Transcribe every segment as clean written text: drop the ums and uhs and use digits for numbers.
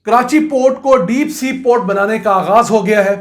Karachi port को deep sea port बनाने का आगाज हो गया है।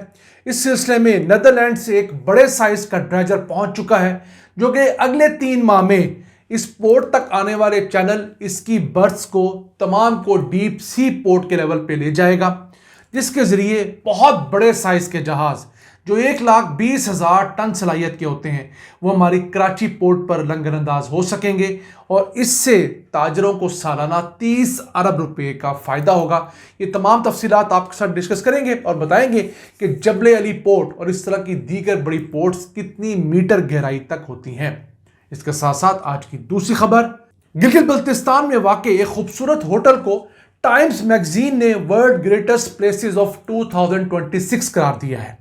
इस सिलसिले में नीदरलैंड से एक बड़े साइज का ड्रेजर पहुंच चुका है जो कि अगले 3 माह में इस पोर्ट तक आने वाले चैनल इसकी बर्थ्स को तमाम को डीप सी पोर्ट के लेवल पे ले जाएगा, जिसके जरिए बहुत बड़े साइज के जहाज जो 1,20,000 टन सलाहियत के होते हैं वो हमारी कराची पोर्ट पर लंगरअंदाज हो सकेंगे और इससे ताजरों को सालाना 30 अरब रुपए का फायदा होगा। ये तमाम तफसीलात आपके साथ डिस्कस करेंगे और बताएंगे कि जबले अली पोर्ट और इस तरह की दीगर बड़ी पोर्ट्स कितनी मीटर गहराई तक होती हैं। इसके साथ साथ आज की दूसरी खबर, गिलगित बल्तिस्तान में वाक़ एक खूबसूरत होटल को टाइम्स मैगजीन ने वर्ल्ड ग्रेटेस्ट प्लेसेस ऑफ 2026 करार दिया है।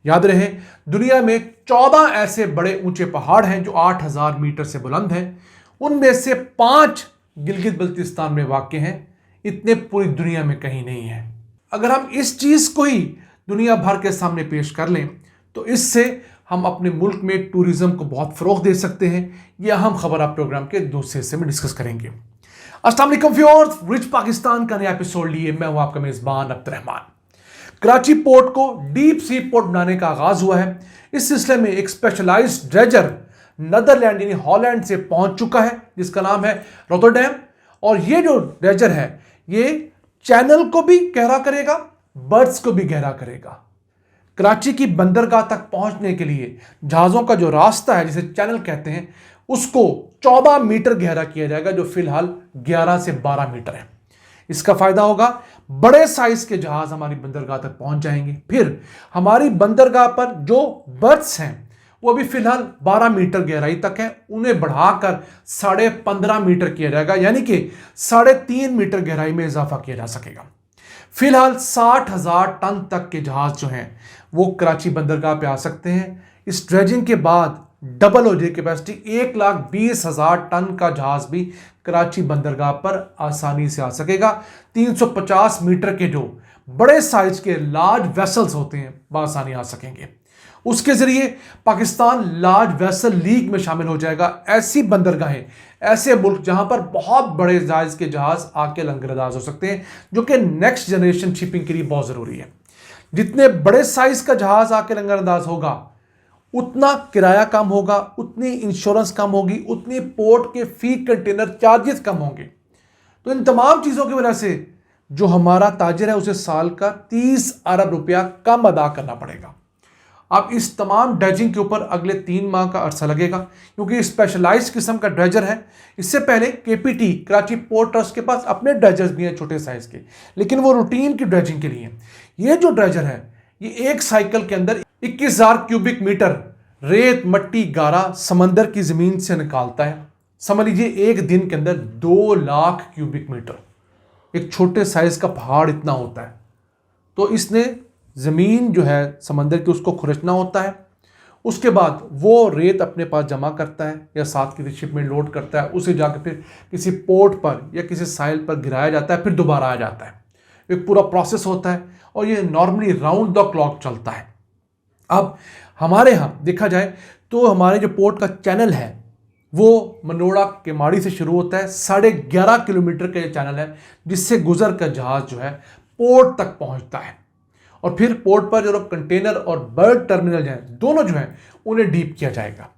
याद रहे, दुनिया में 14 ऐसे बड़े ऊंचे पहाड़ हैं जो 8,000 मीटर से बुलंद हैं। उनमें से 5 गिलगित बल्तिस्तान में वाक़ हैं। इतने पूरी दुनिया में कहीं नहीं है। अगर हम इस चीज़ को ही दुनिया भर के सामने पेश कर लें तो इससे हम अपने मुल्क में टूरिज्म को बहुत फ़रोग़ दे सकते हैं। यह अहम खबर आप प्रोग्राम के दूसरे हिस्से में डिस्कस करेंगे। अस्सलाम वालेकुम व्यूअर्स, रिच पाकिस्तान का नया एपिसोड लिए मैं हूं आपका मेज़बान अब्दुर्रहमान। कराची पोर्ट को डीप सी पोर्ट बनाने का आगाज हुआ है। इस सिलसिले में एक स्पेशलाइज्ड ड्रेजर नीदरलैंड यानी हॉलैंड से पहुंच चुका है जिसका नाम है रोटरडैम। और ये जो ड्रेजर है ये चैनल को भी गहरा करेगा, बर्थ्स को भी गहरा करेगा। कराची की बंदरगाह तक पहुंचने के लिए जहाज़ों का जो रास्ता है जिसे चैनल कहते हैं उसको 14 मीटर गहरा किया जाएगा जो फिलहाल 11 से 12 मीटर है। इसका फायदा होगा, बड़े साइज के जहाज हमारी बंदरगाह तक पहुंच जाएंगे। फिर हमारी बंदरगाह पर जो बर्थ्स हैं वो अभी फिलहाल 12 मीटर गहराई तक है, उन्हें बढ़ाकर 15.5 मीटर किया जाएगा, यानी कि 3.5 मीटर गहराई में इजाफा किया जा सकेगा। फिलहाल 60,000 टन तक के जहाज जो हैं वो कराची बंदरगाह पे आ सकते हैं। इस ड्रेजिंग के बाद डबल हो जाए कैपेसिटी, 1,20,000 टन का जहाज भी कराची बंदरगाह पर आसानी से आ सकेगा। 350 मीटर के जो बड़े साइज के लार्ज वेसल्स होते हैं बआसानी आ सकेंगे। उसके जरिए पाकिस्तान लार्ज वेसल लीग में शामिल हो जाएगा। ऐसी बंदरगाहें, ऐसे मुल्क जहां पर बहुत बड़े साइज के जहाज आके लंगरअंदाज हो सकते हैं, जो कि नेक्स्ट जनरेशन शिपिंग के लिए बहुत ज़रूरी है। जितने बड़े साइज का जहाज आके लंगरअंदाज होगा उतना किराया कम होगा, उतनी इंश्योरेंस कम होगी, उतनी पोर्ट के फी कंटेनर चार्जेस कम होंगे। तो इन तमाम चीज़ों की वजह से जो हमारा ताजिर है उसे साल का 30 अरब रुपया कम अदा करना पड़ेगा। अब इस तमाम ड्रेजिंग के ऊपर अगले 3 माह का अरसा लगेगा क्योंकि स्पेशलाइज्ड किस्म का ड्रेजर है। इससे पहले केपीटी कराची पोर्ट ट्रस्ट के पास अपने ड्रेजर्स भी हैं छोटे साइज के, लेकिन वो रूटीन की ड्रेजिंग के लिए। ये जो ड्रेजर है ये एक साइकिल के अंदर 21,000 क्यूबिक मीटर रेत, मट्टी, गारा समंदर की ज़मीन से निकालता है। समझ लीजिए एक दिन के अंदर 2 लाख क्यूबिक मीटर, एक छोटे साइज का पहाड़ इतना होता है। तो इसने ज़मीन जो है समंदर की उसको खुरचना होता है, उसके बाद वो रेत अपने पास जमा करता है या साथ किसी शिप में लोड करता है, उसे जाकर फिर किसी पोर्ट पर या किसी साइल पर गिराया जाता है, फिर दोबारा आ जाता है। एक पूरा प्रोसेस होता है और ये नॉर्मली राउंड द क्लॉक चलता है। अब हमारे यहाँ देखा जाए तो हमारे जो पोर्ट का चैनल है वो मनोड़ा के माड़ी से शुरू होता है। 11.5 किलोमीटर का ये चैनल है जिससे गुजर कर जहाज़ जो है पोर्ट तक पहुँचता है। और फिर पोर्ट पर जो कंटेनर और बर्ड टर्मिनल हैं दोनों जो हैं उन्हें डीप किया जाएगा।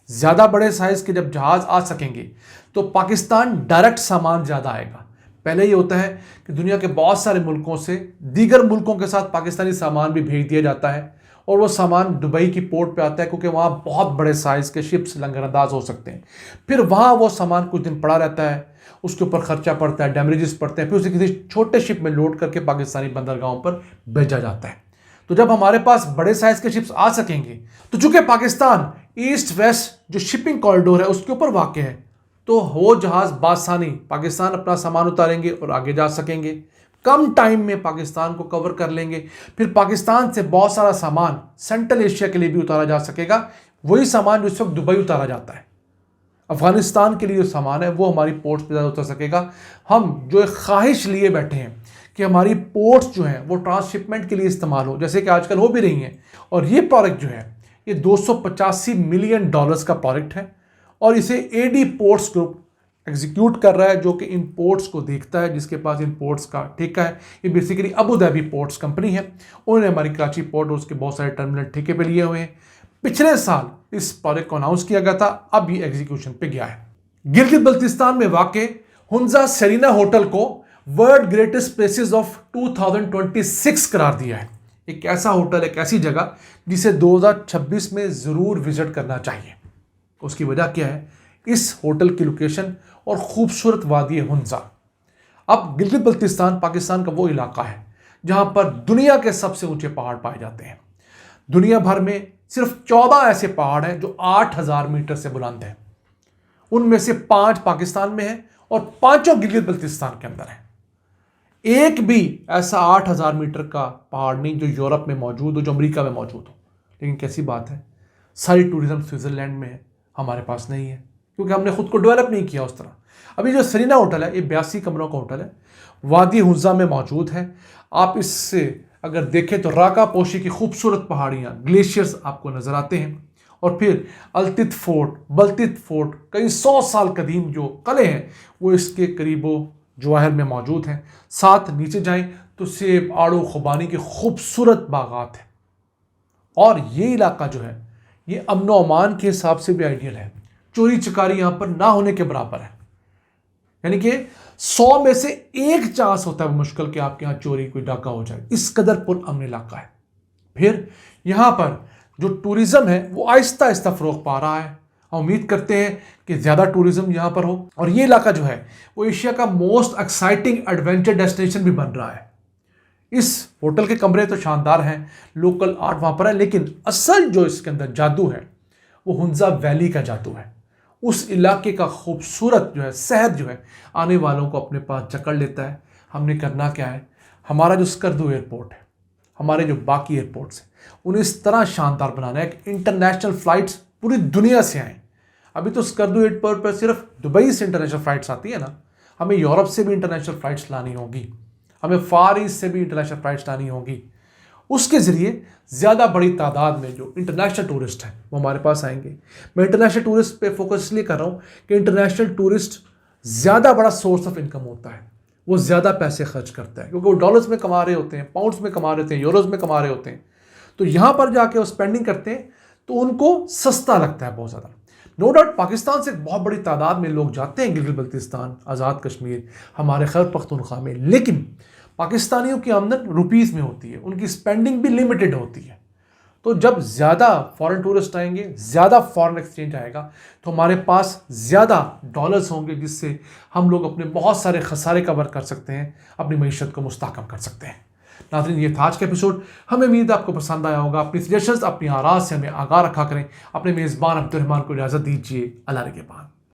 ज़्यादा बड़े साइज़ के जब जहाज़ आ सकेंगे तो पाकिस्तान डायरेक्ट सामान ज़्यादा आएगा। पहले ये होता है कि दुनिया के बहुत सारे मुल्कों से दीगर मुल्कों के साथ पाकिस्तानी सामान भी भेज दिया जाता है और वो सामान दुबई की पोर्ट पे आता है क्योंकि वहाँ बहुत बड़े साइज़ के शिप्स लंगरअंदाज हो सकते हैं। फिर वहाँ वो सामान कुछ दिन पड़ा रहता है, उसके ऊपर खर्चा पड़ता है, डैमेजेस पड़ते हैं, फिर उसे किसी छोटे शिप में लोड करके पाकिस्तानी बंदरगाहों पर भेजा जाता है। तो जब हमारे पास बड़े साइज़ के शिप्स आ सकेंगे तो चूँकि पाकिस्तान ईस्ट वेस्ट जो शिपिंग कॉरिडोर है उसके ऊपर वाक़ है तो वो जहाज़ बासानी पाकिस्तान अपना सामान उतारेंगे और आगे जा सकेंगे। कम टाइम में पाकिस्तान को कवर कर लेंगे। फिर पाकिस्तान से बहुत सारा सामान सेंट्रल एशिया के लिए भी उतारा जा सकेगा, वही सामान जो इस वक्त दुबई उतारा जाता है। अफगानिस्तान के लिए जो सामान है वो हमारी पोर्ट्स पर ज़्यादा उतर सकेगा। हम जो एक ख्वाहिश लिए बैठे हैं कि हमारी पोर्ट्स जो हैं वो ट्रांसशिपमेंट के लिए इस्तेमाल हो, जैसे कि आजकल हो भी रही हैं, और ये प्रोजेक्ट जो है ये $285 मिलियन का प्रोजेक्ट है और इसे एडी पोर्ट्स ग्रुप एग्जीक्यूट कर रहा है, जो कि इन पोर्ट्स को देखता है, जिसके पास इन पोर्ट्स का ठेका है। ये basically Abu Dhabi ports company है। उन्होंने हमारी कराची पोर्ट और उसके बहुत सारे टर्मिनल ठेके पे लिए हुए हैं। पिछले साल इस प्रोजेक्ट को अनाउंस किया गया था, अब ये एग्जीक्यूशन पे गया है। गिलगित बल्तिस्तान में वाक़ हुंजा सेरिना होटल को वर्ल्ड ग्रेटेस्ट प्लेसेस ऑफ 2026 करार दिया है। एक ऐसा होटल, एक ऐसी जगह जिसे 2026 में ज़रूर विजिट करना चाहिए। उसकी वजह क्या है? इस होटल की लोकेशन और खूबसूरत वादी हुंजा। अब गिलगित बल्तिस्तान पाकिस्तान का वो इलाका है जहां पर दुनिया के सबसे ऊंचे पहाड़ पाए जाते हैं। दुनिया भर में सिर्फ 14 ऐसे पहाड़ हैं जो 8000 मीटर से बुलंद हैं। उनमें से 5 पाकिस्तान में हैं और 5 गिलगित बल्तिस्तान के अंदर है। एक भी ऐसा 8000 मीटर का पहाड़ नहीं जो यूरोप में मौजूद हो, जो अमेरिका में मौजूद हो। लेकिन कैसी बात है, सारी टूरिज्म स्विट्जरलैंड में है, हमारे पास नहीं है, क्योंकि हमने खुद को डेवलप नहीं किया उस तरह। अभी जो सेरिना होटल है, ये 82 कमरों का होटल है, वादी हुंजा में मौजूद है। आप इससे अगर देखें तो राका पोशी की खूबसूरत पहाड़ियाँ, ग्लेशियर्स आपको नज़र आते हैं। और फिर अल्तित फोर्ट, बल्तित फोर्ट, कई 100 साल कदीम जो किले हैं वो इसके करीबो जवाहिर में मौजूद हैं। साथ नीचे जाएं तो सेब, आड़ू, खुबानी के खूबसूरत बागात हैं। और ये इलाका जो है ये अमन व अमान के हिसाब से भी आइडियल है। चोरी चकारी यहाँ पर ना होने के बराबर है। यानी कि 100 में से 1 चांस होता है मुश्किल कि आपके यहाँ चोरी, कोई डाका हो जाए। इस कदर पुरअमन इलाका है। फिर यहाँ पर जो टूरिज्म है वो आहिस्ता आहिस्ता फ़रोग पा रहा है। हम उम्मीद करते हैं कि ज़्यादा टूरिज्म यहाँ पर हो। और ये इलाका जो है वो एशिया का मोस्ट एक्साइटिंग एडवेंचर डेस्टिनेशन भी बन रहा है। इस होटल के कमरे तो शानदार हैं, लोकल आर्ट वहाँ पर है, लेकिन असल जो इसके अंदर जादू है वो हुंजा वैली का जादू है। उस इलाके का खूबसूरत जो है शहर जो है आने वालों को अपने पास जकड़ लेता है। हमने करना क्या है, हमारा जो स्कर्दू एयरपोर्ट है, हमारे जो बाकी एयरपोर्ट्स हैं, उन्हें इस तरह शानदार बनाना है कि इंटरनेशनल फ़्लाइट्स पूरी दुनिया से आएँ। अभी तो स्कर्दू एयरपोर्ट पर सिर्फ दुबई से इंटरनेशनल फ़्लाइट्स आती है ना, हमें यूरोप से भी इंटरनेशनल फ़्लाइट्स लानी होगी, हमें फार ईस्ट से भी इंटरनेशनल फ़्लाइट्स लानी होगी। उसके ज़रिए ज़्यादा बड़ी तादाद में जो इंटरनेशनल टूरिस्ट हैं वो हमारे पास आएंगे। मैं इंटरनेशनल टूरिस्ट पे फोकस इसलिए कर रहा हूँ कि इंटरनेशनल टूरिस्ट ज़्यादा बड़ा सोर्स ऑफ इनकम होता है। वो ज़्यादा पैसे खर्च करता है क्योंकि वो डॉलर्स में कमा रहे होते हैं, पाउंड्स में कमा रहे होते हैं, यूरोज़ में कमा रहे होते हैं। तो यहाँ पर जाके वो स्पेंडिंग करते हैं तो उनको सस्ता लगता है बहुत ज़्यादा। नो डाउट पाकिस्तान से एक बहुत बड़ी तादाद में लोग जाते हैं गिलगित बल्तिस्तान, आज़ाद कश्मीर, हमारे खैबर पख्तूनख्वा में, लेकिन पाकिस्तानियों की आमदन रुपीज़ में होती है, उनकी स्पेंडिंग भी लिमिटेड होती है। तो जब ज़्यादा फॉरेन टूरिस्ट आएंगे, ज़्यादा फॉरेन एक्सचेंज आएगा, तो हमारे पास ज़्यादा डॉलर्स होंगे, जिससे हम लोग अपने बहुत सारे खसारे कवर कर सकते हैं, अपनी मईशत को मुस्तहकम कर सकते हैं। नाज़रीन, ये था आज का एपिसोड। हमें उम्मीद आपको पसंद आया होगा। अपनी सजेशंस, अपनी आराज़ से हमें आगाह रखा करें। अपने मेज़बान अब्दुर्रहमान को इजाज़त दीजिए। अल्लाह के बाद।